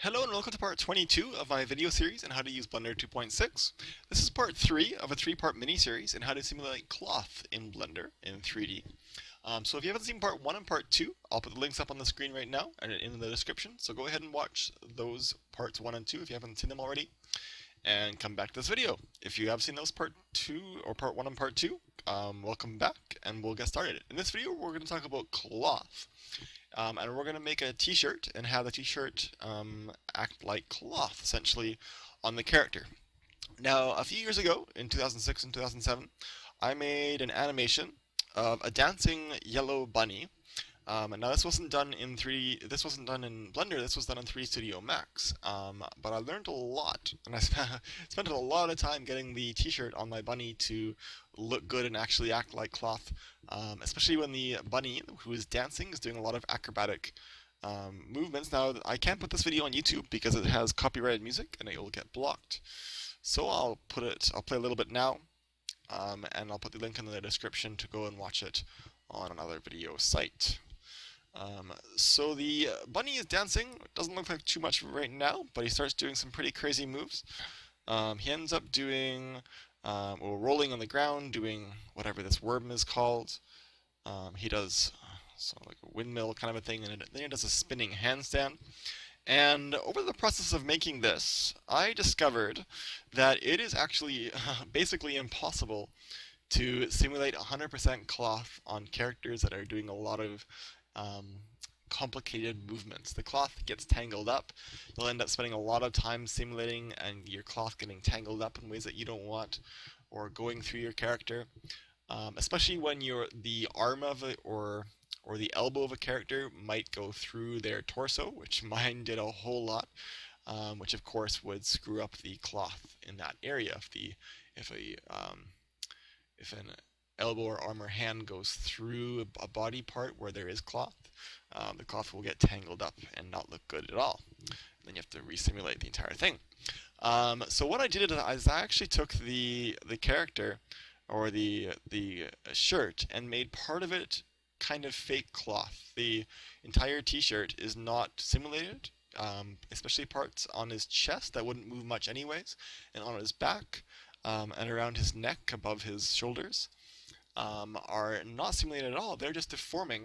Hello and welcome to part 22 of my video series on how to use Blender 2.6. This is part 3 of a 3-part mini-series on how to simulate cloth in Blender in 3D. So if you haven't seen part 1 and part 2, I'll put the links up on the screen right now and in the description. So go ahead and watch those parts 1 and 2 if you haven't seen them already, and come back to this video. If you have seen those part 2 or part 1 and part 2, welcome back and we'll get started. In this video we're going to talk about cloth. And we're going to make a t-shirt and have the t-shirt act like cloth, essentially, on the character. Now, a few years ago, in 2006 and 2007, I made an animation of a dancing yellow bunny. And now this wasn't done in 3D, this wasn't done in Blender, this was done in 3D Studio Max. But I learned a lot, and I spent a lot of time getting the t-shirt on my bunny to look good and actually act like cloth, especially when the bunny who is dancing is doing a lot of acrobatic movements. Now, I can't put this video on YouTube because it has copyrighted music and it will get blocked. So I'll play a little bit now, and I'll put the link in the description to go and watch it on another video site. So the bunny is dancing. It doesn't look like too much right now, but he starts doing some pretty crazy moves. He ends up doing, rolling on the ground, doing whatever this worm is called. He does like a windmill kind of a thing, and then he does a spinning handstand. And over the process of making this, I discovered that it is actually basically impossible to simulate 100% cloth on characters that are doing a lot of complicated movements. The cloth gets tangled up. You'll end up spending a lot of time simulating and your cloth getting tangled up in ways that you don't want, or going through your character, especially when the arm of it or the elbow of a character might go through their torso, which mine did a whole lot, which of course would screw up the cloth in that area if an elbow or arm or hand goes through a body part where there is cloth, the cloth will get tangled up and not look good at all. And then you have to resimulate the entire thing. So what I did is I actually took the character or the shirt and made part of it kind of fake cloth. The entire t-shirt is not simulated, especially parts on his chest that wouldn't move much anyways, and on his back, and around his neck above his shoulders, are not simulated at all. They're just deforming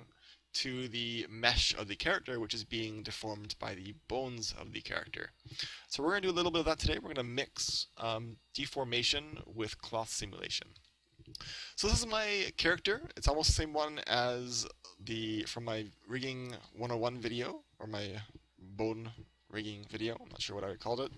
to the mesh of the character, which is being deformed by the bones of the character. So we're going to do a little bit of that today. We're going to mix deformation with cloth simulation. So this is my character. It's almost the same one as from my rigging 101 video, or my bone rigging video. I'm not sure what I called it.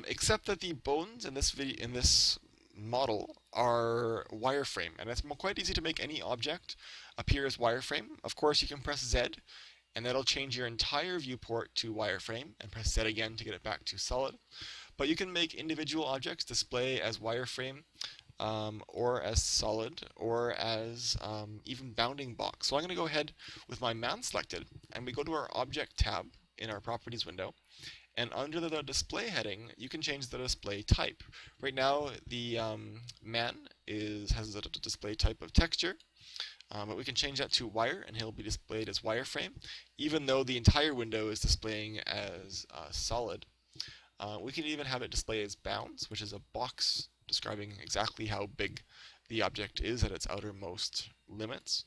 Except that the bones in this model are wireframe, and it's quite easy to make any object appear as wireframe. Of course, you can press Z, and that'll change your entire viewport to wireframe, and press Z again to get it back to solid. But you can make individual objects display as wireframe, or as solid, or as even bounding box. So I'm going to go ahead with my man selected, and we go to our Object tab in our Properties window. And under the display heading, you can change the display type. Right now, the man has a display type of texture, but we can change that to wire, and he'll be displayed as wireframe, even though the entire window is displaying as solid. We can even have it display as bounds, which is a box describing exactly how big the object is at its outermost limits.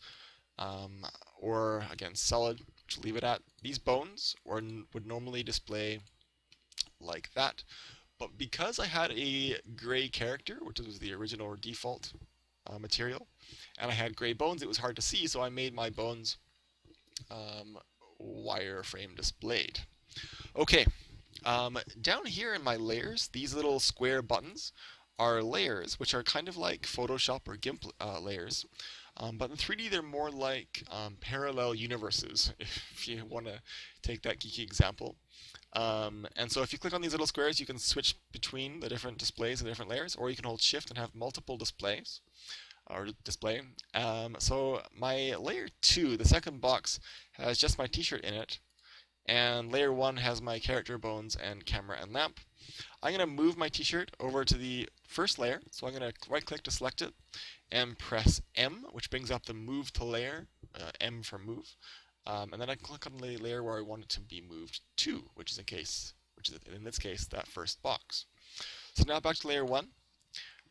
Or again, solid, which we'll leave it at. These bones would normally display like that, but because I had a gray character, which was the original or default material, and I had gray bones, it was hard to see, so I made my bones wireframe displayed. Okay, down here in my layers, these little square buttons are layers, which are kind of like Photoshop or GIMP layers. But in 3D, they're more like parallel universes, if you want to take that geeky example. And so if you click on these little squares, you can switch between the different displays and the different layers, or you can hold Shift and have multiple displays, or display. So my layer 2, the second box, has just my t-shirt in it, and layer 1 has my character bones and camera and lamp. I'm going to move my t-shirt over to the first layer, so I'm going to right click to select it and press M, which brings up the move to layer, M for move, and then I click on the layer where I want it to be moved to, which is in this case that first box. So now back to layer 1.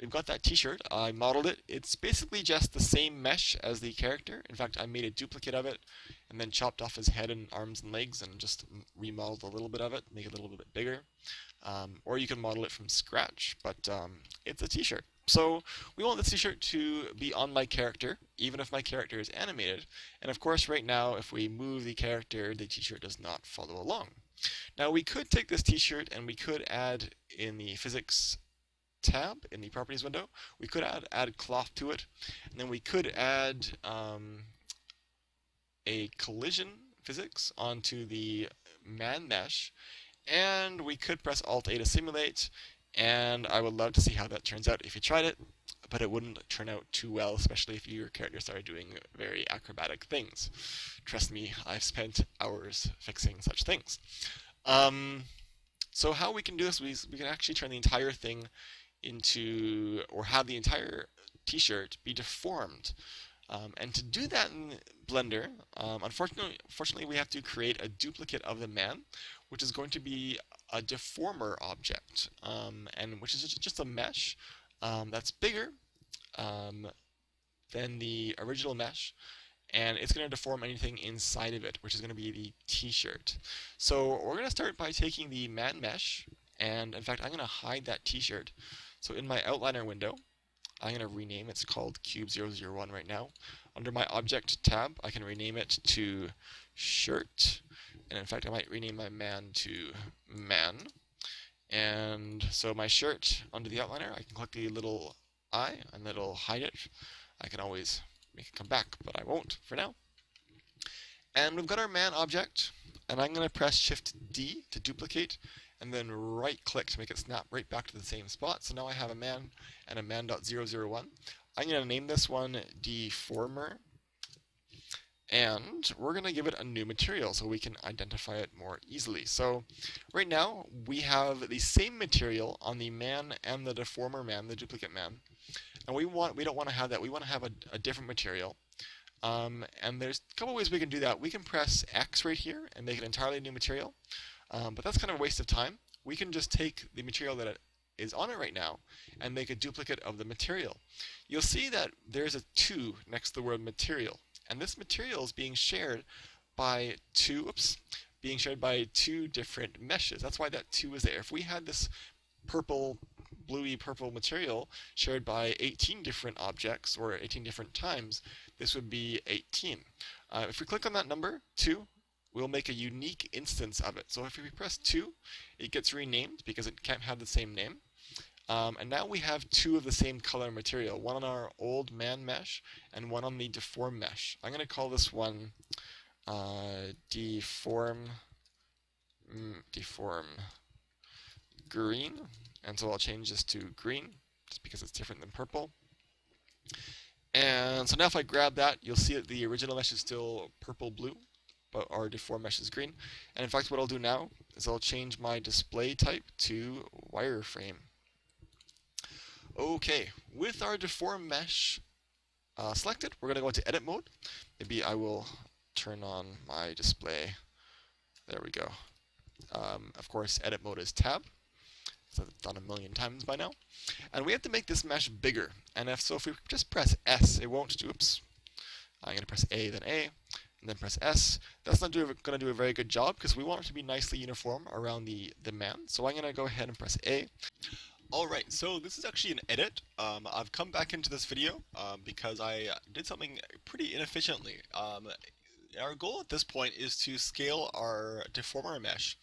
We've got that t-shirt. I modeled it. It's basically just the same mesh as the character. In fact, I made a duplicate of it and then chopped off his head and arms and legs and just remodeled a little bit of it, make it a little bit bigger. Or you can model it from scratch, but it's a t-shirt. So we want this t-shirt to be on my character, even if my character is animated. And of course, right now, if we move the character, the t-shirt does not follow along. Now we could take this t-shirt and we could add in the physics tab in the properties window, we could add cloth to it, and then we could add a collision physics onto the man mesh, and we could press Alt-A to simulate, and I would love to see how that turns out if you tried it, but it wouldn't turn out too well, especially if your character started doing very acrobatic things. Trust me, I've spent hours fixing such things. So how we can do this, we can actually turn the entire thing into, or have the entire t-shirt be deformed. And to do that in Blender, unfortunately we have to create a duplicate of the man, which is going to be a deformer object, and which is just a mesh that's bigger than the original mesh, and it's going to deform anything inside of it, which is going to be the t-shirt. So we're going to start by taking the man mesh, and in fact I'm going to hide that t-shirt. So in my outliner window, I'm going to rename, it's called Cube001 right now. Under my Object tab, I can rename it to Shirt. And in fact, I might rename my man to Man. And so my shirt, under the outliner, I can click the little eye, and it'll hide it. I can always make it come back, but I won't for now. And we've got our man object, and I'm going to press Shift-D to duplicate, and then right-click to make it snap right back to the same spot. So now I have a man and a man.001. I'm going to name this one Deformer, and we're going to give it a new material so we can identify it more easily. So right now we have the same material on the man and the deformer man, the duplicate man, and we don't want to have that. We want to have a different material. And there's a couple ways we can do that. We can press X right here and make an entirely new material. But that's kind of a waste of time. We can just take the material that is on it right now and make a duplicate of the material. You'll see that there's a 2 next to the word material, and this material is being shared by two different meshes. That's why that 2 is there. If we had this bluey purple material shared by 18 different objects or 18 different times, this would be 18. If we click on that number, 2, we'll make a unique instance of it. So if we press 2, it gets renamed because it can't have the same name. And now we have 2 of the same color material, one on our old man mesh and one on the deform mesh. I'm going to call this one deform green, and so I'll change this to green just because it's different than purple. And so now if I grab that, you'll see that the original mesh is still purple-blue, but our deform mesh is green. And in fact, what I'll do now is I'll change my display type to wireframe. Okay, with our deform mesh selected, we're going to go into edit mode. Maybe I will turn on my display. There we go. Of course, edit mode is tab. So it's done a million times by now. And we have to make this mesh bigger. And if we just press S, it won't do, oops. I'm going to press A, then A, and then press S. That's not going to do a very good job because we want it to be nicely uniform around the man. So I'm going to go ahead and press A. Alright, so this is actually an edit. I've come back into this video because I did something pretty inefficiently. Our goal at this point is to scale our deformer mesh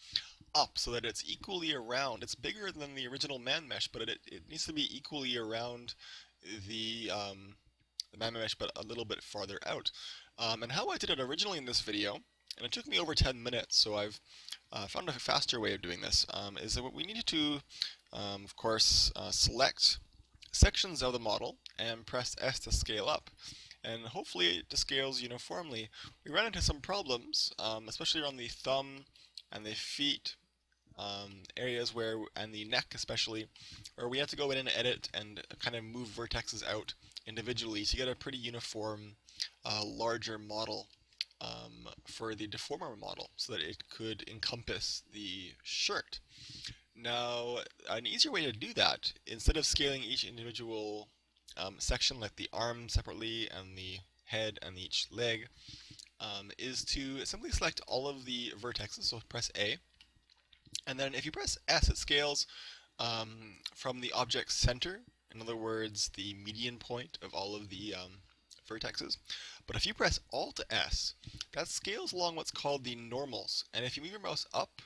up so that it's equally around. It's bigger than the original man mesh, but it needs to be equally around the man mesh, but a little bit farther out. And how I did it originally in this video, and it took me over 10 minutes, so I've found a faster way of doing this, is that we needed to, of course, select sections of the model and press S to scale up. And hopefully it scales uniformly. We ran into some problems, especially around the thumb and the feet areas and the neck especially, where we had to go in and edit and kind of move vertexes out individually to get a pretty uniform, larger model for the deformer model so that it could encompass the shirt. Now, an easier way to do that, instead of scaling each individual section, like the arm separately and the head and each leg, is to simply select all of the vertexes, so press A, and then if you press S, it scales from the object's center, in other words, the median point of all of the vertexes. But if you press Alt S, that scales along what's called the normals, and if you move your mouse up,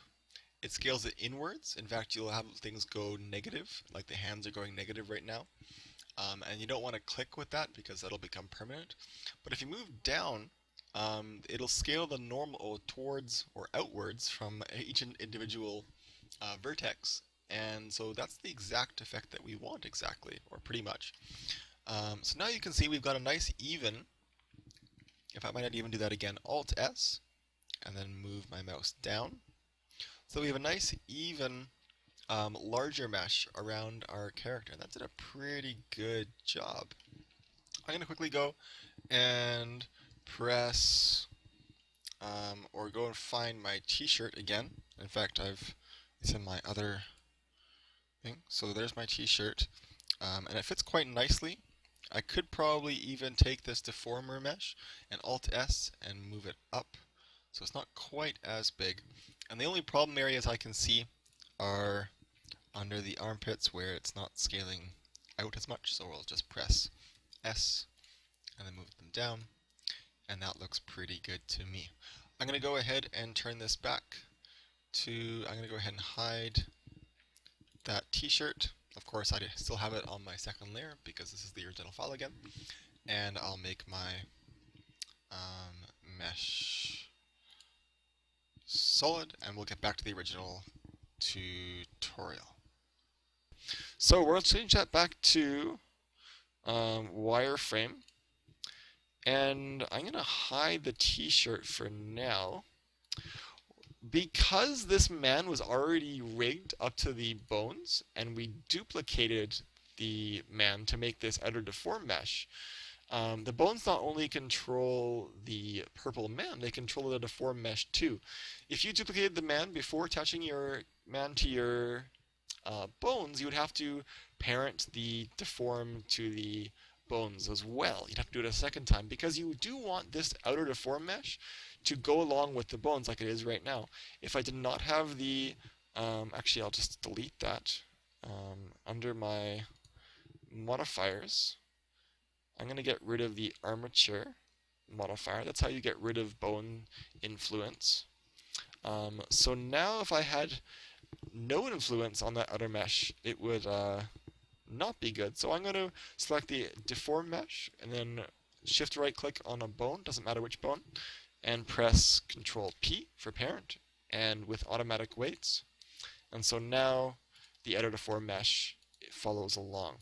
it scales it inwards. In fact, you'll have things go negative, like the hands are going negative right now. And you don't want to click with that because that'll become permanent. But if you move down, it'll scale the normal towards or outwards from each individual vertex. And so that's the exact effect that we want exactly, or pretty much. So now you can see we've got a nice even. If I might even do that again, Alt S, and then move my mouse down. So we have a nice even larger mesh around our character. And that did a pretty good job. I'm going to quickly go and press or go and find my t-shirt again. In fact, it's in my other thing. So there's my t-shirt, and it fits quite nicely. I could probably even take this deformer mesh and Alt S and move it up, so it's not quite as big. And the only problem areas I can see are under the armpits where it's not scaling out as much, so we'll just press S and then move them down, and that looks pretty good to me. I'm going to go ahead and turn this back to, I'm going to go ahead and hide that t-shirt. Of course, I still have it on my second layer because this is the original file again, and I'll make my mesh solid, and we'll get back to the original tutorial. So we'll change that back to wireframe, and I'm going to hide the t-shirt for now. Because this man was already rigged up to the bones, and we duplicated the man to make this outer deform mesh, the bones not only control the purple man, they control the deform mesh too. If you duplicated the man before attaching your man to your bones, you would have to parent the deform to the bones as well. You'd have to do it a second time because you do want this outer deform mesh to go along with the bones like it is right now. If I did not have the, actually I'll just delete that. Under my modifiers, I'm going to get rid of the armature modifier. That's how you get rid of bone influence. So now if I had no influence on that outer mesh, it would not be good. So I'm going to select the deform mesh and then shift right click on a bone, doesn't matter which bone, and press Control P for parent, and with automatic weights. And so now the outer deform mesh follows along.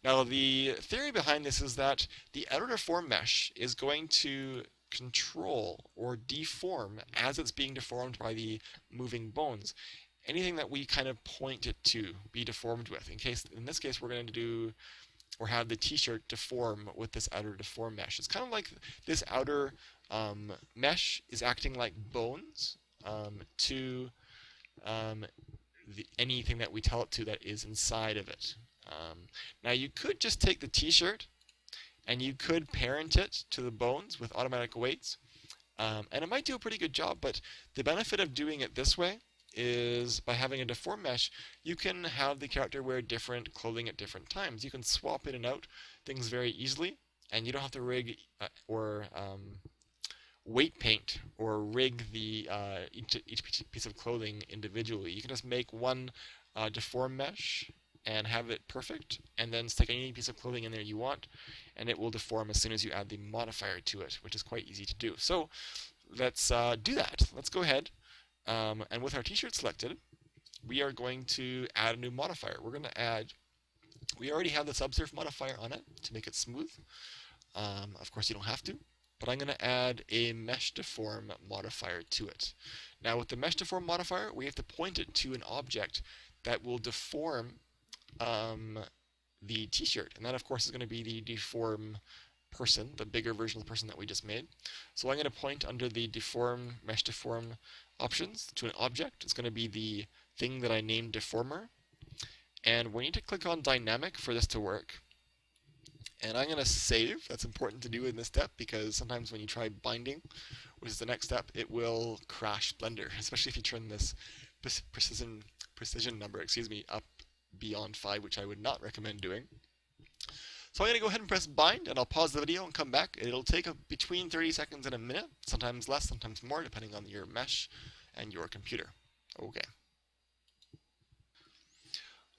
Now the theory behind this is that the outer deform mesh is going to control or deform as it's being deformed by the moving bones. Anything that we kind of point it to be deformed with. In this case, we're going to do or have the t-shirt deform with this outer deform mesh. It's kind of like this outer mesh is acting like bones to anything that we tell it to that is inside of it. Now you could just take the t-shirt and you could parent it to the bones with automatic weights, and it might do a pretty good job, but the benefit of doing it this way is by having a deform mesh, you can have the character wear different clothing at different times. You can swap in and out things very easily, and you don't have to rig or weight paint or rig the each piece of clothing individually. You can just make one deform mesh and have it perfect, and then stick any piece of clothing in there you want, and it will deform as soon as you add the modifier to it, which is quite easy to do. So let's do that. Let's go ahead, and with our t-shirt selected, we are going to add a new modifier. We're going to add, we already have the subsurf modifier on it to make it smooth. Of course you don't have to, but I'm going to add a mesh deform modifier to it. Now with the mesh deform modifier, we have to point it to an object that will deform the t-shirt, and that of course is going to be the deform person, the bigger version of the person that we just made. So I'm going to point under the Deform Mesh Deform options to an object. It's going to be the thing that I named Deformer. And we need to click on Dynamic for this to work. And I'm going to save. That's important to do in this step because sometimes when you try binding, which is the next step, it will crash Blender, especially if you turn this precision number, up beyond 5, which I would not recommend doing. So I'm going to go ahead and press bind, and I'll pause the video and come back. It'll take between 30 seconds and a minute, sometimes less, sometimes more, depending on your mesh and your computer. Okay.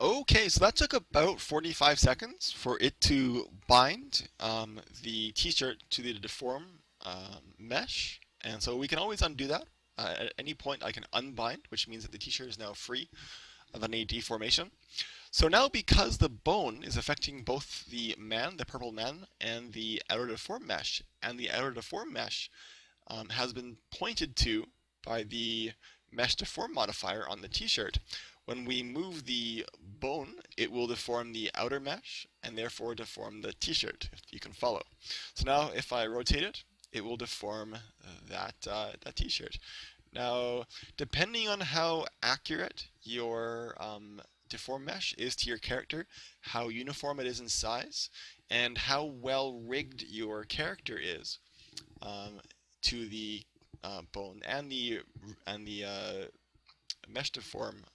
Okay, so that took about 45 seconds for it to bind the t-shirt to the deform mesh. And so we can always undo that. At any point I can unbind, which means that the t-shirt is now free of any deformation. So now because the bone is affecting both the man, the purple man, and the outer deform mesh, and the outer deform mesh has been pointed to by the mesh deform modifier on the t-shirt, when we move the bone, it will deform the outer mesh and therefore deform the t-shirt, if you can follow. So now if I rotate it, it will deform that t-shirt. Now, depending on how accurate your deform mesh is to your character, how uniform it is in size, and how well rigged your character is to the bone and the mesh deform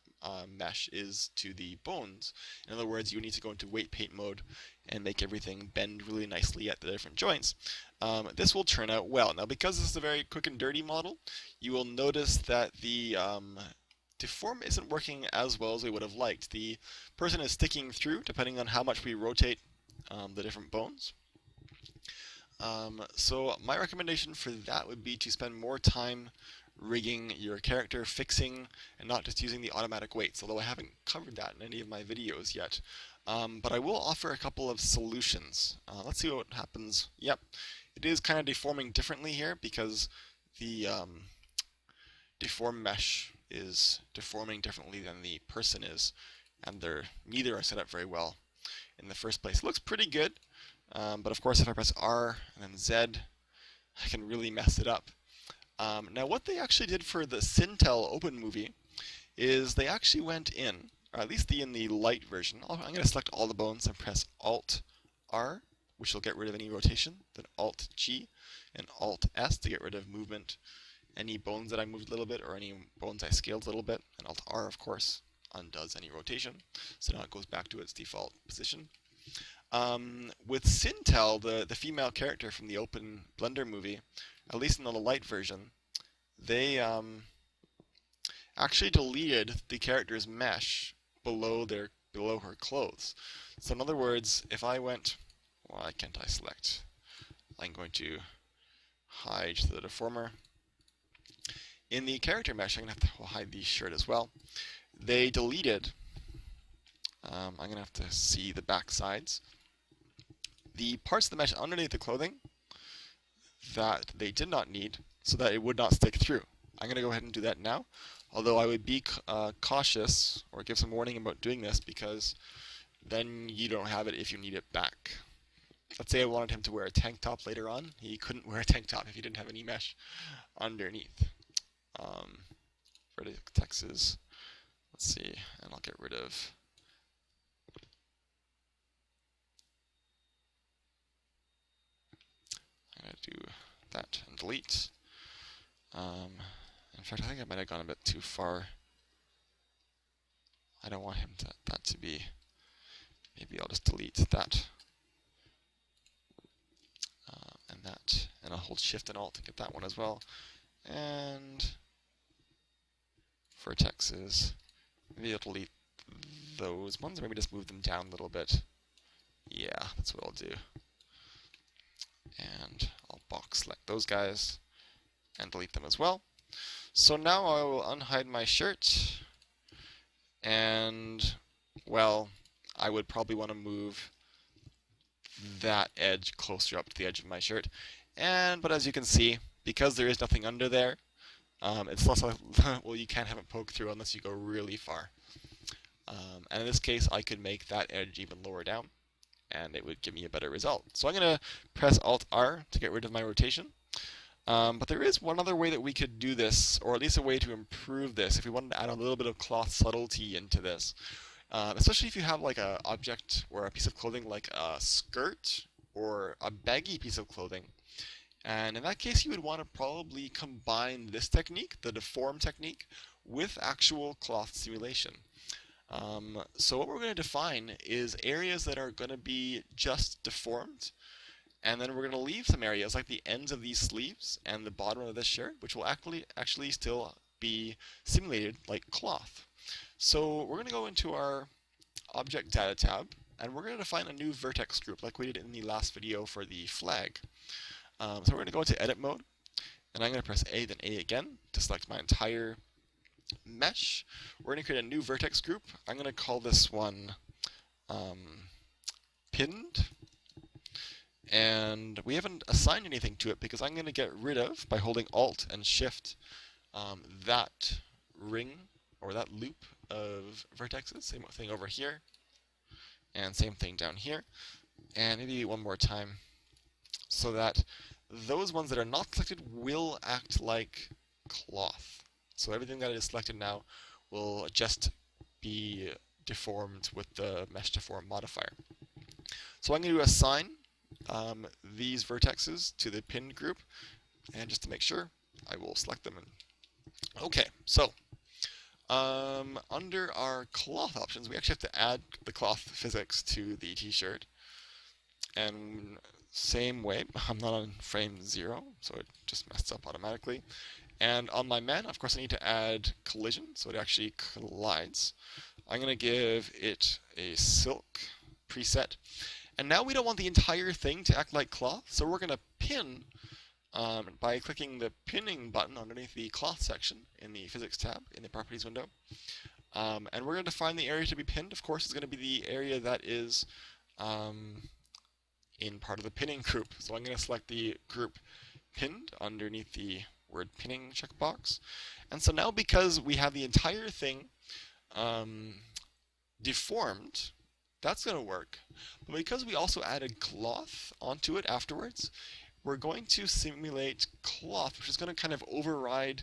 mesh is to the bones. In other words, you need to go into weight paint mode and make everything bend really nicely at the different joints. This will turn out well. Now, because this is a very quick and dirty model, you will notice that the deform isn't working as well as we would have liked. The person is sticking through depending on how much we rotate the different bones. So my recommendation for that would be to spend more time rigging your character, fixing, and not just using the automatic weights, although I haven't covered that in any of my videos yet. But I will offer a couple of solutions. Let's see what happens. Yep, it is kind of deforming differently here because the deform mesh is deforming differently than the person is, and neither are set up very well in the first place. It looks pretty good, but of course if I press R and then Z, I can really mess it up. Now what they actually did for the Sintel Open movie is they actually went in, or at least in the light version. I'm going to select all the bones and press Alt R, which will get rid of any rotation, then Alt G and Alt S to get rid of movement, any bones that I moved a little bit or any bones I scaled a little bit, and Alt R of course undoes any rotation, so now it goes back to its default position. With Sintel, the female character from the Open Blender movie, at least in the light version, they actually deleted the character's mesh below her clothes. So in other words, if I went, why can't I select? I'm going to hide the deformer. In the character mesh, I'm going to have to hide the shirt as well. They deleted, I'm going to have to see the back sides, the parts of the mesh underneath the clothing that they did not need so that it would not stick through. I'm going to go ahead and do that now, although I would be cautious or give some warning about doing this because then you don't have it if you need it back. Let's say I wanted him to wear a tank top later on. He couldn't wear a tank top if he didn't have any mesh underneath. Vertexes, let's see, and I'll get rid of I'm going to do that and delete. In fact, I think I might have gone a bit too far. I don't want him that to be. Maybe I'll just delete that and that, and I'll hold Shift and Alt to get that one as well. And vertexes, maybe I'll delete those ones, or maybe just move them down a little bit. Yeah, that's what I'll do. And I'll box select those guys and delete them as well. So now I will unhide my shirt, and well, I would probably want to move that edge closer up to the edge of my shirt. But as you can see, because there is nothing under there, it's less like, well, you can't have it poke through unless you go really far. And in this case, I could make that edge even lower down. and it would give me a better result. So I'm going to press Alt-R to get rid of my rotation. But there is one other way that we could do this, or at least a way to improve this if we wanted to add a little bit of cloth subtlety into this. Especially if you have like an object or a piece of clothing like a skirt or a baggy piece of clothing. And in that case, you would want to probably combine this technique, the deform technique, with actual cloth simulation. So what we're going to define is areas that are going to be just deformed, and then we're going to leave some areas like the ends of these sleeves and the bottom of this shirt, which will actually still be simulated like cloth. So we're going to go into our Object Data tab, and we're going to define a new vertex group like we did in the last video for the flag. So we're going to go into Edit mode, and I'm going to press A, then A again to select my entire mesh. We're going to create a new vertex group. I'm going to call this one pinned. And we haven't assigned anything to it because I'm going to get rid of, by holding Alt and Shift, that ring or that loop of vertexes. Same thing over here, and same thing down here. And maybe one more time, so that those ones that are not selected will act like cloth. So everything that is selected now will just be deformed with the Mesh Deform modifier. So I'm going to assign these vertexes to the pinned group, and just to make sure, I will select them. Okay, so under our cloth options, we actually have to add the cloth physics to the t-shirt. And same way, I'm not on frame 0, so it just messed up automatically. And on my man, of course, I need to add collision, so it actually collides. I'm going to give it a silk preset. And now we don't want the entire thing to act like cloth, so we're going to pin by clicking the pinning button underneath the cloth section in the physics tab in the properties window. And we're going to define the area to be pinned. Of course, it's going to be the area that is in part of the pinning group. So I'm going to select the group pinned underneath the word pinning checkbox. And so now, because we have the entire thing deformed, that's going to work. But because we also added cloth onto it afterwards, we're going to simulate cloth, which is going to kind of override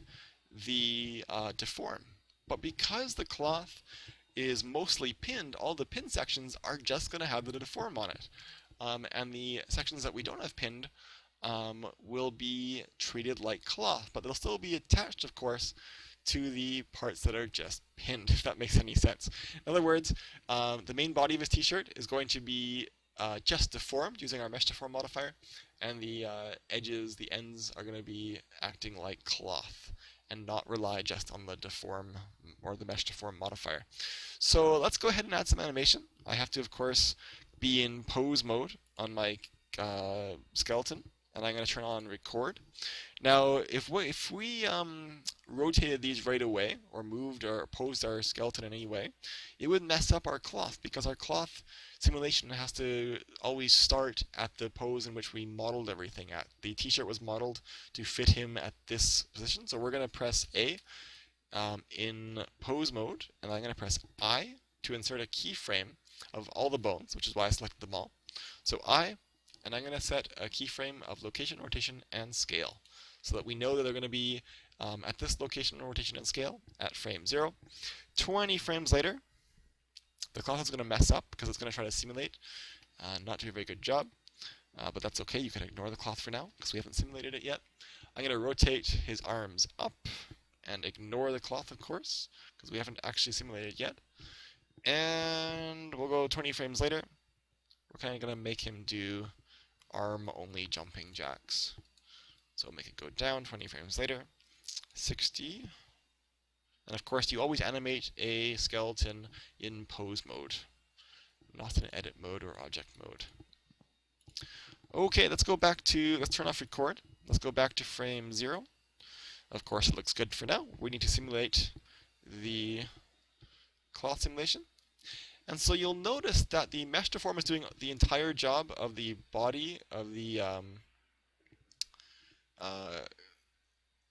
the deform. But because the cloth is mostly pinned, all the pin sections are just going to have the deform on it. And the sections that we don't have pinned will be treated like cloth, but they'll still be attached, of course, to the parts that are just pinned, if that makes any sense. In other words, the main body of his t-shirt is going to be just deformed using our Mesh Deform modifier, and the edges, the ends, are going to be acting like cloth and not rely just on the deform or the Mesh Deform modifier. So let's go ahead and add some animation. I have to, of course, be in pose mode on my skeleton, and I'm going to turn on record. Now, if we rotated these right away, or moved or posed our skeleton in any way, it would mess up our cloth, because our cloth simulation has to always start at the pose in which we modeled everything at. The t-shirt was modeled to fit him at this position, so we're going to press A in pose mode, and I'm going to press I to insert a keyframe of all the bones, which is why I selected them all. So I, and I'm going to set a keyframe of location, rotation, and scale, so that we know that they're going to be at this location, rotation, and scale at frame 0. 20 frames later, the cloth is going to mess up because it's going to try to simulate, not do a very good job, but that's okay. You can ignore the cloth for now because we haven't simulated it yet. I'm going to rotate his arms up and ignore the cloth, of course, because we haven't actually simulated it yet. And we'll go 20 frames later. We're kind of going to make him do arm-only jumping jacks. So make it go down 20 frames later, 60. And of course, you always animate a skeleton in pose mode, not in edit mode or object mode. Okay, let's turn off record. Let's go back to frame 0. Of course, it looks good for now. We need to simulate the cloth simulation. And so you'll notice that the Mesh Deform is doing the entire job of the body of the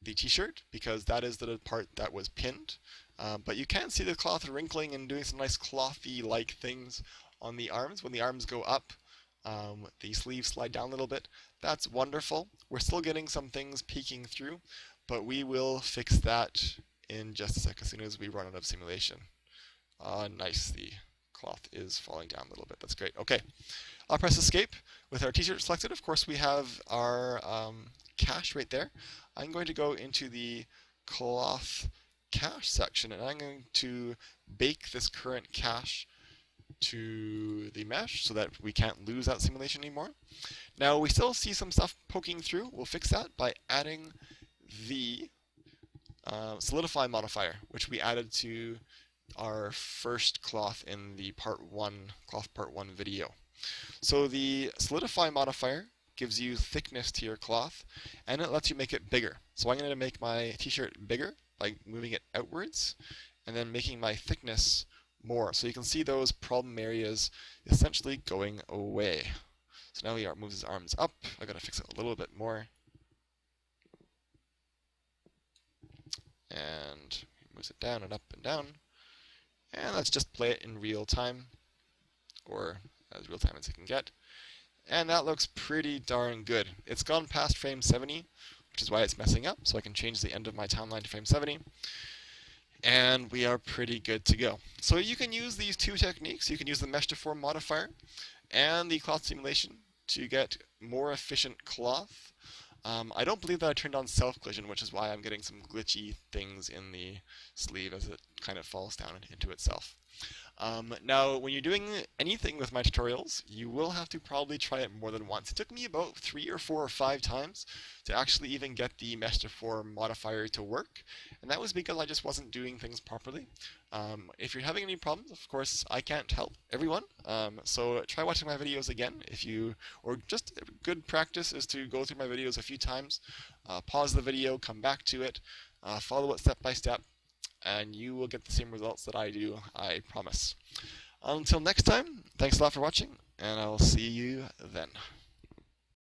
t-shirt, because that is the part that was pinned. But you can see the cloth wrinkling and doing some nice clothy-like things on the arms. When the arms go up, the sleeves slide down a little bit. That's wonderful. We're still getting some things peeking through, but we will fix that in just a sec as soon as we run out of simulation. Nice, the cloth is falling down a little bit. That's great. Okay, I'll press escape. With our t-shirt selected, of course, we have our cache right there. I'm going to go into the cloth cache section, and I'm going to bake this current cache to the mesh so that we can't lose that simulation anymore. Now we still see some stuff poking through. We'll fix that by adding the solidify modifier, which we added to our first cloth in the cloth part 1 video. So the solidify modifier gives you thickness to your cloth, and it lets you make it bigger. So I'm going to make my t-shirt bigger by moving it outwards and then making my thickness more. So you can see those problem areas essentially going away. So now he moves his arms up. I gotta fix it a little bit more. And he moves it down and up and down. And let's just play it in real time, or as real time as it can get. And that looks pretty darn good. It's gone past frame 70, which is why it's messing up, so I can change the end of my timeline to frame 70. And we are pretty good to go. So you can use these two techniques. You can use the Mesh Deform Modifier and the cloth simulation to get more efficient cloth. I don't believe that I turned on self-collision, which is why I'm getting some glitchy things in the sleeve as it kind of falls down into itself. Now, when you're doing anything with my tutorials, you will have to probably try it more than once. It took me about 3 or 4 or 5 times to actually even get the Mesh Deform modifier to work, and that was because I just wasn't doing things properly. If you're having any problems, of course, I can't help everyone, so try watching my videos again or just good practice is to go through my videos a few times, pause the video, come back to it, follow it step by step, and you will get the same results that I do, I promise. Until next time, thanks a lot for watching, and I'll see you then.